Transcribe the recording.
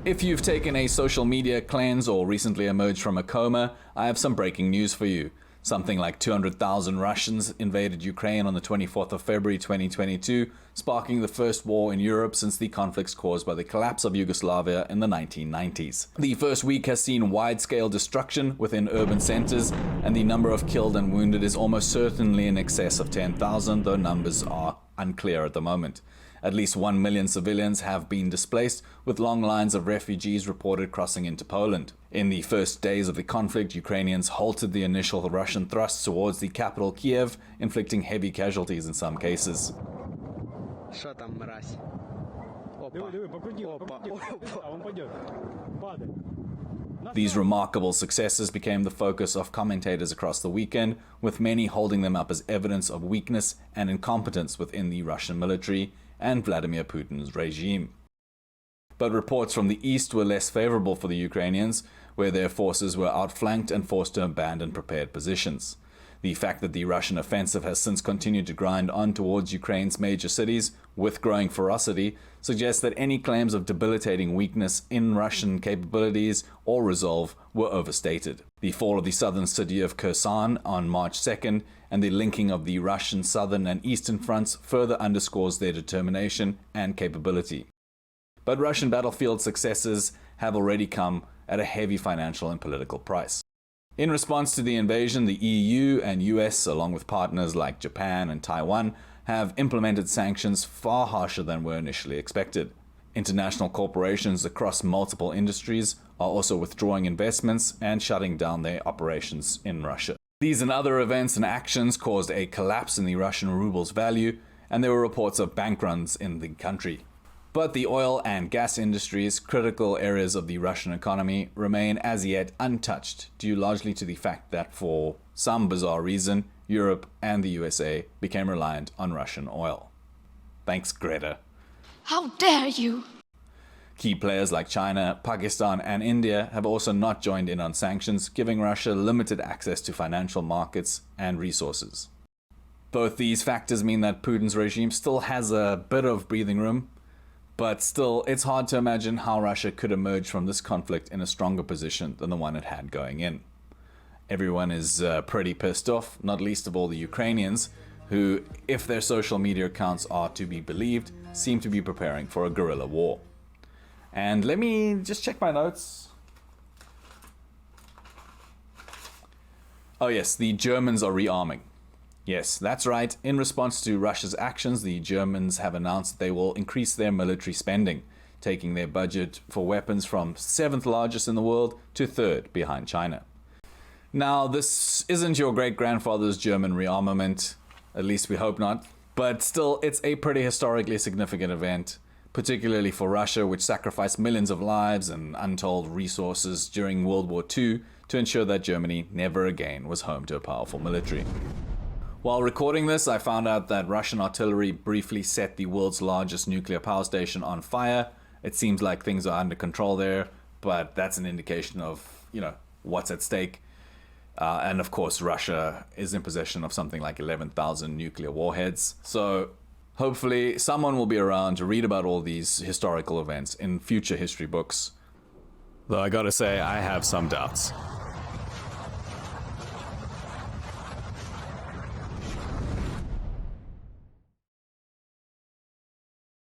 If you've taken a social media cleanse or recently emerged from a coma, I have some breaking news for you. Something like 200,000 Russians invaded Ukraine on the 24th of February 2022, sparking the first war in Europe since the conflicts caused by the collapse of Yugoslavia in the 1990s. The first week has seen wide-scale destruction within urban centers, and the number of killed and wounded is almost certainly in excess of 10,000, though numbers are unclear at the moment. At least 1 million civilians have been displaced, with long lines of refugees reported crossing into Poland. In the first days of the conflict, Ukrainians halted the initial Russian thrust towards the capital Kiev, inflicting heavy casualties in some cases. These remarkable successes became the focus of commentators across the weekend, with many holding them up as evidence of weakness and incompetence within the Russian military and Vladimir Putin's regime. But reports from the east were less favorable for the Ukrainians, where their forces were outflanked and forced to abandon prepared positions. The fact that the Russian offensive has since continued to grind on towards Ukraine's major cities with growing ferocity suggests that any claims of debilitating weakness in Russian capabilities or resolve were overstated. The fall of the southern city of Kherson on March 2nd and the linking of the Russian southern and eastern fronts further underscores their determination and capability. But Russian battlefield successes have already come at a heavy financial and political price. In response to the invasion, the EU and US, along with partners like Japan and Taiwan, have implemented sanctions far harsher than were initially expected. International corporations across multiple industries are also withdrawing investments and shutting down their operations in Russia. These and other events and actions caused a collapse in the Russian ruble's value, and there were reports of bank runs in the country. But the oil and gas industries, critical areas of the Russian economy, remain as yet untouched, due largely to the fact that for some bizarre reason, Europe and the USA became reliant on Russian oil. Thanks, Greta. How dare you! Key players like China, Pakistan, and India have also not joined in on sanctions, giving Russia limited access to financial markets and resources. Both these factors mean that Putin's regime still has a bit of breathing room, but still, it's hard to imagine how Russia could emerge from this conflict in a stronger position than the one it had going in. Everyone is pretty pissed off, not least of all the Ukrainians, who, if their social media accounts are to be believed, seem to be preparing for a guerrilla war. And let me just check my notes. Oh yes, the Germans are rearming. Yes, that's right. In response to Russia's actions, the Germans have announced they will increase their military spending, taking their budget for weapons from 7th largest in the world to 3rd behind China. Now, this isn't your great-grandfather's German rearmament, at least we hope not, but still, it's a pretty historically significant event, particularly for Russia, which sacrificed millions of lives and untold resources during World War II to ensure that Germany never again was home to a powerful military. While recording this, I found out that Russian artillery briefly set the world's largest nuclear power station on fire. It seems like things are under control there, but that's an indication of, what's at stake. And of course, Russia is in possession of something like 11,000 nuclear warheads. So hopefully someone will be around to read about all these historical events in future history books. Though I gotta say, I have some doubts.